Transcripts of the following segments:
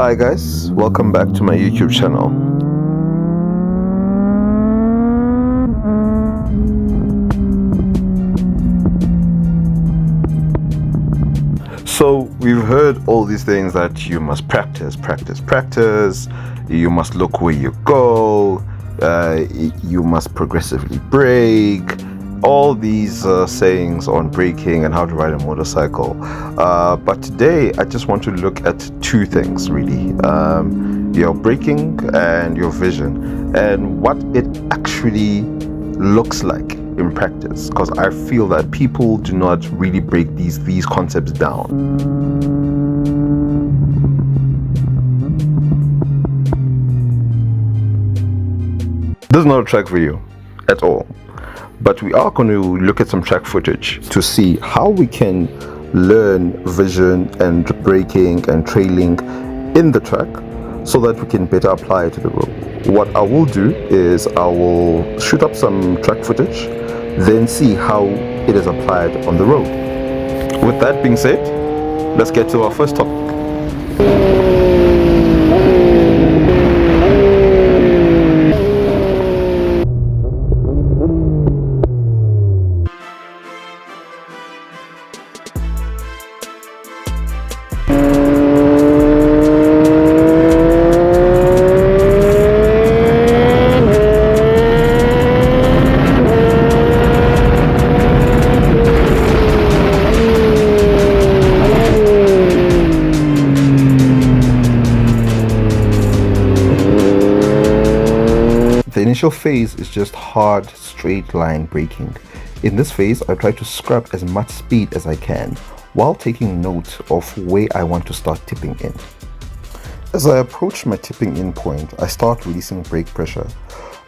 Hi guys, welcome back to my YouTube channel. So we've heard all these things that you must practice, you must look where you go, you must progressively brake, all these sayings on braking and how to ride a motorcycle. But today I just want to look at two things really, your braking and your vision and what it actually looks like in practice, because I feel that people do not really break these concepts down. This is not a track video at all, but we are going to look at some track footage to see how we can learn vision and braking and trailing in the track so that we can better apply it to the road. What I will do is I will shoot up some track footage, then see how it is applied on the road. With that being said, let's get to our first topic. The initial phase is just hard straight line braking. In this phase, I try to scrap as much speed as I can while taking note of where I want to start tipping in. As I approach my tipping in point, I start releasing brake pressure.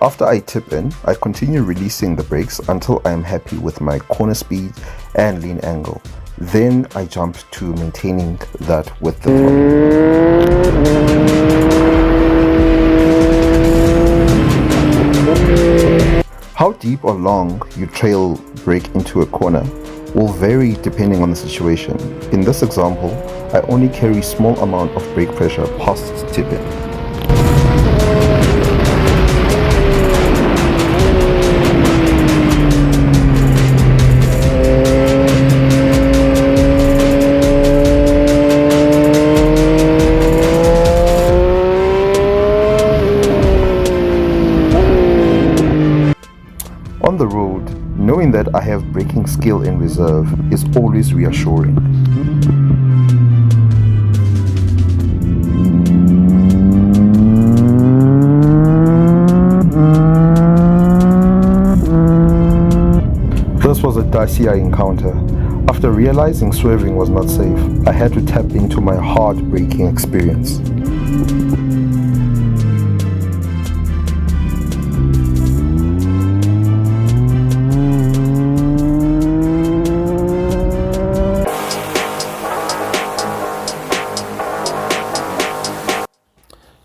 After I tip in, I continue releasing the brakes until I am happy with my corner speed and lean angle. Then I jump to maintaining that with the throttle. How deep or long you trail brake into a corner will vary depending on the situation. In this example, I only carry small amount of brake pressure past tip-in. On the road, knowing that I have braking skill in reserve is always reassuring. This was a dicey encounter. After realizing swerving was not safe, I had to tap into my hard braking experience.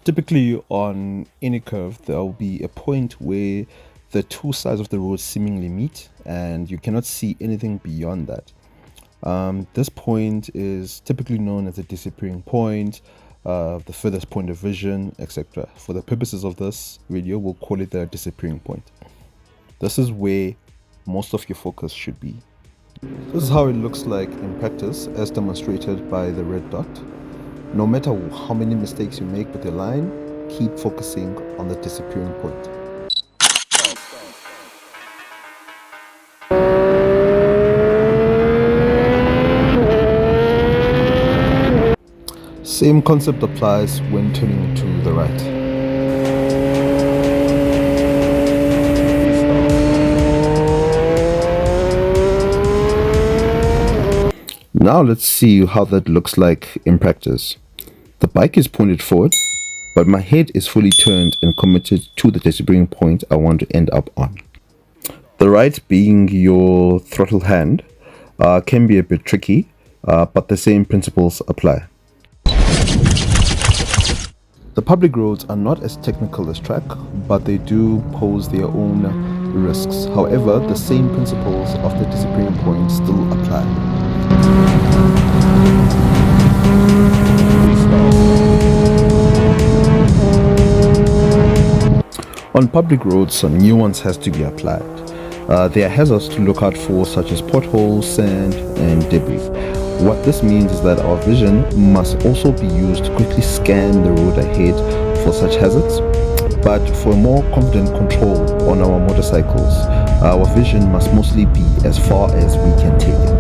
Typically on any curve there will be a point where the two sides of the road seemingly meet and you cannot see anything beyond that. This point is typically known as the disappearing point, the furthest point of vision, etc. For the purposes of this video, we'll call it the disappearing point. This is where most of your focus should be. This is how it looks like in practice as demonstrated by the red dot. No matter how many mistakes you make with your line, keep focusing on the disappearing point. Same concept applies when turning to the right. Now let's see how that looks like in practice. The bike is pointed forward, but my head is fully turned and committed to the disappearing point I want to end up on. The right being your throttle hand can be a bit tricky, but the same principles apply. The public roads are not as technical as track, but they do pose their own risks. However, the same principles of the disappearing point still apply. On public roads, some nuance has to be applied. There are hazards to look out for, such as potholes, sand, and debris. What this means is that our vision must also be used to quickly scan the road ahead for such hazards. But for a more confident control on our motorcycles, our vision must mostly be as far as we can take it.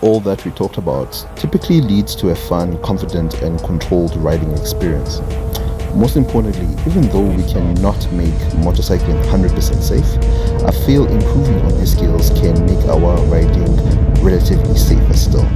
All that we talked about typically leads to a fun, confident, and controlled riding experience. Most importantly, even though we cannot make motorcycling 100% safe, I feel improving on these skills can make our riding relatively safer still.